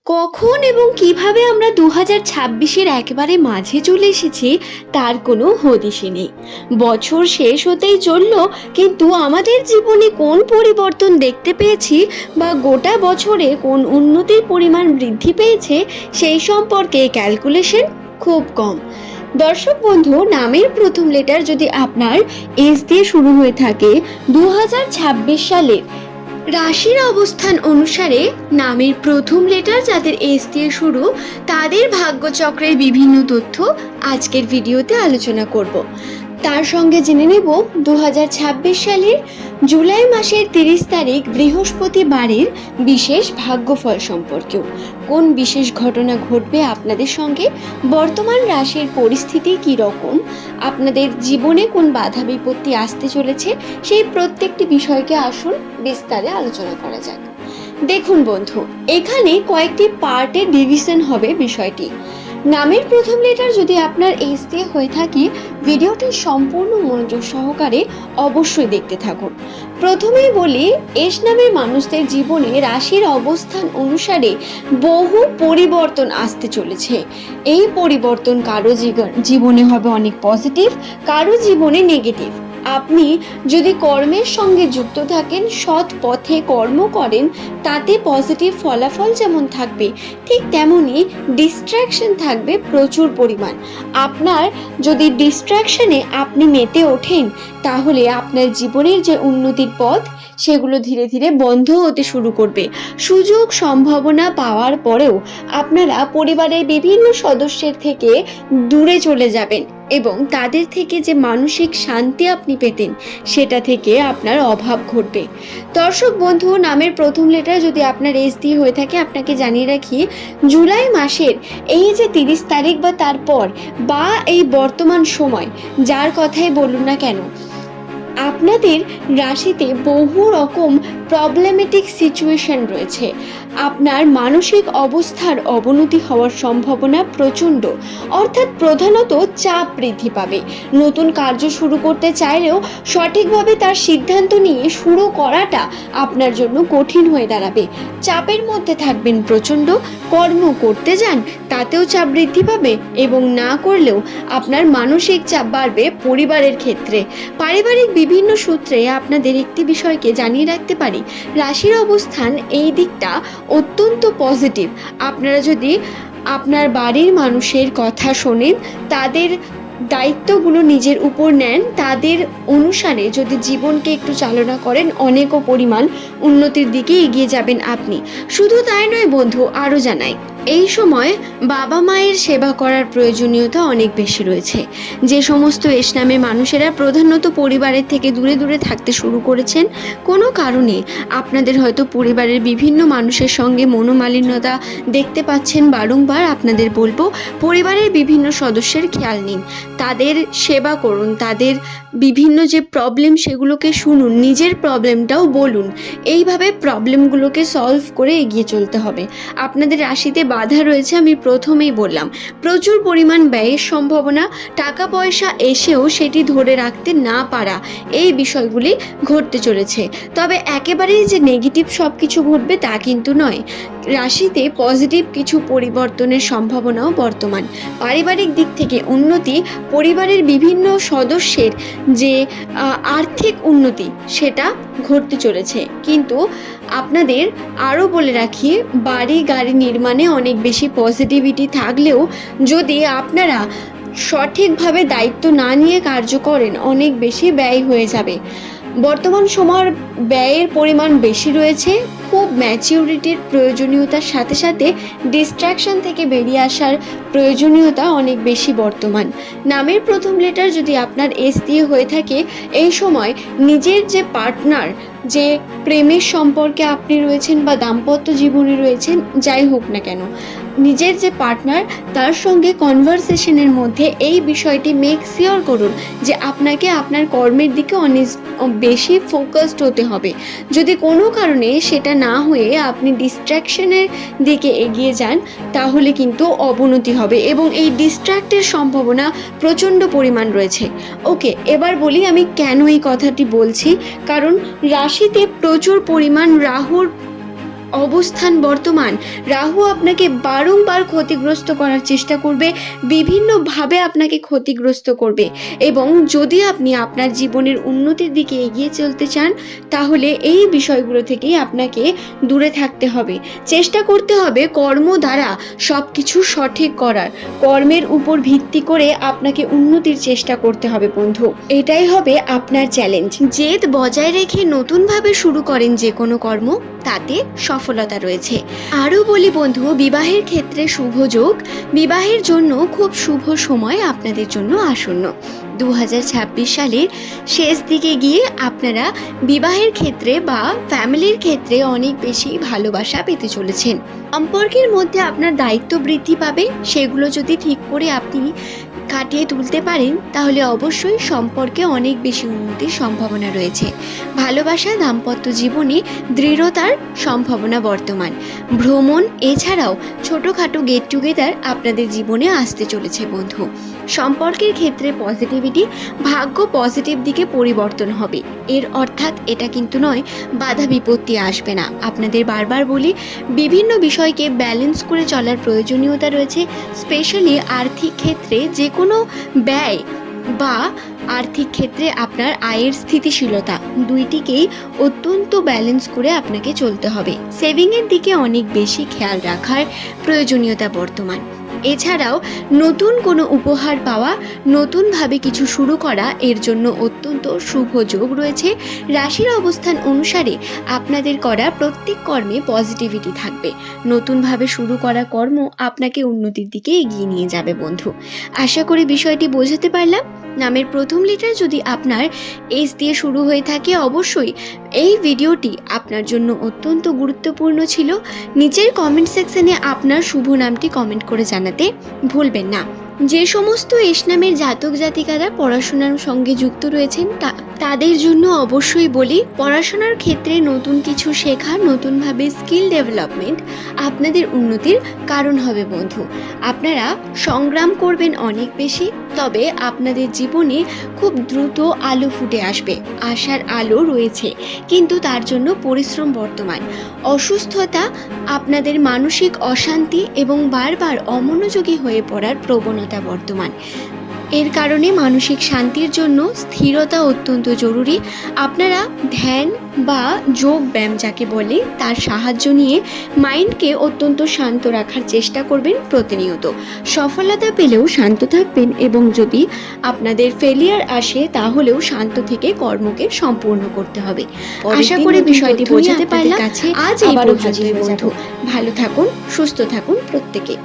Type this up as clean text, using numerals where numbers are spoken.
কখন এবং কিভাবে আমরা 2026-এর একেবারে মাঝে চলে এসেছি তার কোনো হদিশই নেই। বছর শেষ হতেই চলল, কিন্তু আমাদের জীবনে কোন পরিবর্তন দেখতে পেয়েছি বা গোটা বছরে কোন উন্নতির পরিমাণ বৃদ্ধি পেয়েছে সেই সম্পর্কে ক্যালকুলেশন খুব কম। দর্শক বন্ধু, নামের প্রথম লেটার যদি আপনার এস দিয়ে শুরু হয়ে থাকে, 2026 সালে রাশির অবস্থান অনুসারে নামের প্রথম লেটার যাদের এস দিয়ে শুরু, তাদের ভাগ্যচক্রের বিভিন্ন তথ্য আজকের ভিডিওতে আলোচনা করব। তার সঙ্গে জেনে নেব 2026 সালের জুলাই মাসের 30 তারিখ বৃহস্পতিবারের বিশেষ ভাগ্যফল সম্পর্কেও। কোন বিশেষ ঘটনা ঘটবে আপনাদের সঙ্গে, বর্তমান রাশির পরিস্থিতি কী রকম, আপনাদের জীবনে কোন বাধা বিপত্তি আসতে চলেছে, সেই প্রত্যেকটি বিষয়কে আসুন বিস্তারে আলোচনা করা যাক। দেখুন বন্ধু, এখানে কয়েকটি পার্টে ডিভিশন হবে বিষয়টি। নামের প্রথম লেটার যদি আপনার এস দিয়ে হয়ে থাকে, ভিডিওটি সম্পূর্ণ মনোযোগ সহকারে অবশ্যই দেখতে থাকুন। প্রথমেই বলি, এস নামের মানুষদের জীবনে রাশির অবস্থান অনুসারে বহু পরিবর্তন আসতে চলেছে। এই পরিবর্তন কারো জীবনে হবে অনেক পজিটিভ, কারো জীবনে নেগেটিভ। আপনি যদি কর্মের সঙ্গে যুক্ত থাকেন, সৎ পথে কর্ম করেন, তাতে পজিটিভ ফলাফল যেমন থাকবে, ঠিক তেমনই ডিস্ট্র্যাকশন থাকবে প্রচুর পরিমাণ। আপনার যদি ডিস্ট্র্যাকশনে আপনি মেতে ওঠেন, তাহলে আপনার জীবনের যে উন্নতির পথ সেগুলো ধীরে ধীরে বন্ধ হতে শুরু করবে। সুযোগ সম্ভাবনা পাওয়ার পরেও আপনারা পরিবারের বিভিন্ন সদস্যের থেকে দূরে চলে যাবেন এবং তাদের থেকে যে মানসিক শান্তি আপনি পেতেন সেটা থেকে আপনার অভাব ঘটবে। দর্শক বন্ধু, নামের প্রথম লেটার যদি আপনার এস দিয়ে হয়ে থাকে, আপনাকে জানিয়ে রাখি, জুলাই মাসের এই যে 30 তারিখ বা তারপর বা এই বর্তমান সময়, যার কথাই বলুন না কেন, আপনাদের রাশিতে বহু রকম প্রবলেমেটিক সিচুয়েশন রয়েছে। আপনার মানসিক অবস্থার অবনতি হওয়ার সম্ভাবনা প্রচণ্ড, অর্থাৎ প্রধানত চাপ বৃদ্ধি পাবে। নতুন কার্য শুরু করতে চাইলেও সঠিকভাবে তার সিদ্ধান্ত নিয়ে শুরু করাটা আপনার জন্য কঠিন হয়ে দাঁড়াবে। চাপের মধ্যে থাকবেন প্রচণ্ড। কর্ম করতে যান, তাতেও চাপ বৃদ্ধি পাবে এবং না করলেও আপনার মানসিক চাপ বাড়বে। পরিবারের ক্ষেত্রে পারিবারিক বিভিন্ন সূত্রে আপনাদের একটি বিষয়কে জানিয়ে রাখতে পারি, রাশির অবস্থান এই দিকটা অত্যন্ত পজিটিভ। আপনারা যদি আপনার বাড়ির মানুষের কথা শোনেন, তাদের দায়িত্বগুলো নিজের উপর নেন, তাদের অনুসারে যদি জীবনকে একটু চালনা করেন, অনেকও পরিমাণ উন্নতির দিকে এগিয়ে যাবেন আপনি। শুধু তাই নয় বন্ধু, আরও জানাই, এই সময় বাবা মায়ের সেবা করার প্রয়োজনীয়তা অনেক বেশি রয়েছে। যে সমস্ত এস নামে মানুষেরা প্রধানত পরিবারের থেকে দূরে দূরে থাকতে শুরু করেছেন, কোনো কারণে আপনাদের হয়তো পরিবারের বিভিন্ন মানুষের সঙ্গে মনোমালিন্যতা দেখতে পাচ্ছেন বারংবার, আপনাদের বলবো পরিবারের বিভিন্ন সদস্যের খেয়াল নিন, তাদের সেবা করুন, তাদের বিভিন্ন যে প্রবলেম সেগুলোকে শুনুন, নিজের প্রবলেমটাও বলুন। এইভাবে প্রবলেমগুলোকে সলভ করে এগিয়ে চলতে হবে। আপনাদের রাশিতে বাধা রয়েছে, আমি প্রথমেই বললাম, প্রচুর পরিমাণ ব্যয়ের সম্ভাবনা, টাকা পয়সা এসেও সেটি ধরে রাখতে না পারা, এই বিষয়গুলি ঘটতে চলেছে। তবে একেবারেই যে নেগেটিভ সব কিছু ঘটবে তা কিন্তু নয়। রাশিতে পজিটিভ কিছু পরিবর্তনের সম্ভাবনাও বর্তমান। পারিবারিক দিক থেকে উন্নতি, পরিবারের বিভিন্ন সদস্যের যে আর্থিক উন্নতি সেটা ঘটতে চলেছে। কিন্তু আপনাদের আরও বলে রাখি, বাড়ি গাড়ি নির্মাণে অনেক বেশি পজিটিভিটি থাকলেও যদি আপনারা সঠিকভাবে দায়িত্ব না নিয়ে কার্য করেন, অনেক বেশি ব্যয় হয়ে যাবে। বর্তমান সময়ের ব্যয়ের পরিমাণ বেশি রয়েছে। খুব ম্যাচিউরিটির প্রয়োজনীয়তার সাথে সাথে ডিস্ট্র্যাকশন থেকে বেরিয়ে আসার প্রয়োজনীয়তা অনেক বেশি বর্তমান। নামের প্রথম লেটার যদি আপনার এস দিয়ে হয়ে থাকে, এই সময় নিজের যে পার্টনার, যে প্রেমের সম্পর্কে আপনি রয়েছেন বা দাম্পত্য জীবনে রয়েছেন, যাই হোক না কেন, নিজের যে পার্টনার তার সঙ্গে কনভারসেশনের মধ্যে এই বিষয়টি মেক শিওর করুন যে আপনাকে আপনার কর্মের দিকে অনেক বেশি ফোকাসড হতে হবে। যদি কোনো কারণে সেটা না হয়ে আপনি ডিস্ট্র্যাকশনের দিকে এগিয়ে যান, তাহলে কিন্তু অবনতি হবে এবং এই ডিস্ট্র্যাক্টের সম্ভাবনা প্রচণ্ড পরিমাণ রয়েছে। ওকে, এবার বলি আমি কেন এই কথাটি বলছি। কারণ রাশিতে প্রচুর পরিমাণ রাহুর অবস্থান বর্তমান, রাহু আপনাকে বারংবার ক্ষতিগ্রস্ত করার চেষ্টা করবে, বিভিন্নভাবে আপনাকে ক্ষতিগ্রস্ত করবে। এবং যদি আপনি আপনার জীবনের উন্নতির দিকে এগিয়ে চলতে চান, তাহলে এই বিষয়গুলো থেকেই আপনাকে দূরে থাকতে হবে। চেষ্টা করতে হবে কর্ম দ্বারা সব কিছু সঠিক করার, কর্মের উপর ভিত্তি করে আপনাকে উন্নতির চেষ্টা করতে হবে বন্ধু। এটাই হবে আপনার চ্যালেঞ্জ। জেদ বজায় রেখে নতুনভাবে শুরু করেন যে কোনো কর্ম, তাতে সফলতা রয়েছে। আরও বলি বন্ধু, বিবাহের ক্ষেত্রে শুভ যোগ, বিবাহের জন্য খুব শুভ সময় আপনাদের জন্য আসন্ন। 2026 সালের শেষ দিকে গিয়ে আপনারা বিবাহের ক্ষেত্রে বা ফ্যামিলির ক্ষেত্রে অনেক বেশি ভালোবাসা পেতে চলেছেন। সম্পর্কের মধ্যে আপনার দায়িত্ব বৃদ্ধি পাবে, সেগুলো যদি ঠিক করে আপনি কাটিয়ে তুলতে পারেন, তাহলে অবশ্যই সম্পর্কে অনেক বেশি উন্নতির সম্ভাবনা রয়েছে। ভালোবাসা দাম্পত্য জীবনে দৃঢ়তার সম্ভাবনা বর্তমান। ভ্রমণ এছাড়াও ছোটোখাটো গেট টুগেদার আপনাদের জীবনে আসতে চলেছে বন্ধু। সম্পর্কের ক্ষেত্রে পজিটিভিটি, ভাগ্য পজিটিভ দিকে পরিবর্তন হবে। এর অর্থাৎ এটা কিন্তু নয় বাধা বিপত্তি আসবে না। আপনাদের বারবার বলি, বিভিন্ন বিষয়কে ব্যালেন্স করে চলার প্রয়োজনীয়তা রয়েছে। স্পেশালি আর্থিক ক্ষেত্রে যে কোনো ব্যয় বা আর্থিক ক্ষেত্রে আপনার আয়ের স্থিতিশীলতা, দুইটিকেই অত্যন্ত ব্যালেন্স করে আপনাকে চলতে হবে। সেভিংয়ের দিকে অনেক বেশি খেয়াল রাখার প্রয়োজনীয়তা বর্তমান। এছাড়াও নতুন কোনো উপহার পাওয়া, নতুনভাবে কিছু শুরু করা, এর জন্য অত্যন্ত শুভ যোগ রয়েছে। রাশির অবস্থান অনুসারে আপনাদের করা প্রত্যেক কর্মে পজিটিভিটি থাকবে। নতুনভাবে শুরু করা কর্ম আপনাকে উন্নতির দিকে এগিয়ে নিয়ে যাবে বন্ধু। আশা করি বিষয়টি বোঝাতে পারলাম। নামের প্রথম লেটার যদি আপনার এস দিয়ে শুরু হয়ে থাকে, অবশ্যই এই ভিডিওটি আপনার জন্য অত্যন্ত গুরুত্বপূর্ণ ছিল। নিচের কমেন্ট সেকশনে আপনার শুভ নামটি কমেন্ট করে জানাতে ভুলবেন না। যে সমস্ত এস নামের জাতক জাতিকারা পড়াশোনার সঙ্গে যুক্ত রয়েছেন, তাদের জন্য অবশ্যই বলি, পড়াশোনার ক্ষেত্রে নতুন কিছু শেখা, নতুনভাবে স্কিল ডেভেলপমেন্ট আপনাদের উন্নতির কারণ হবে বন্ধু। আপনারা সংগ্রাম করবেন অনেক বেশি, তবে আপনাদের জীবনে খুব দ্রুত আলো ফুটে আসবে। আশার আলো রয়েছে, কিন্তু তার জন্য পরিশ্রম বর্তমান। অসুস্থতা, আপনাদের মানসিক অশান্তি এবং বারবার অমনোযোগী হয়ে পড়ার প্রবণতা বর্তমান। এর কারণে মানসিক শান্তির জন্য স্থিরতা অত্যন্ত জরুরি। আপনারা ধ্যান বা যোগ ব্যায়াম যাকে বলে, তার সাহায্য নিয়ে মাইন্ডকে অত্যন্ত শান্ত রাখার চেষ্টা করবেন প্রতিনিয়ত। সফলতা পেলেও শান্ত থাকবেন, এবং যদি আপনাদের ফেলিয়ার আসে তাহলেও শান্ত থেকে কর্মকে সম্পূর্ণ করতে হবে। আশা করি বিষয়টি বোঝাতে পারলাম। আজ আবারও হাজির বন্ধু। ভালো থাকুন, সুস্থ থাকুন প্রত্যেকে।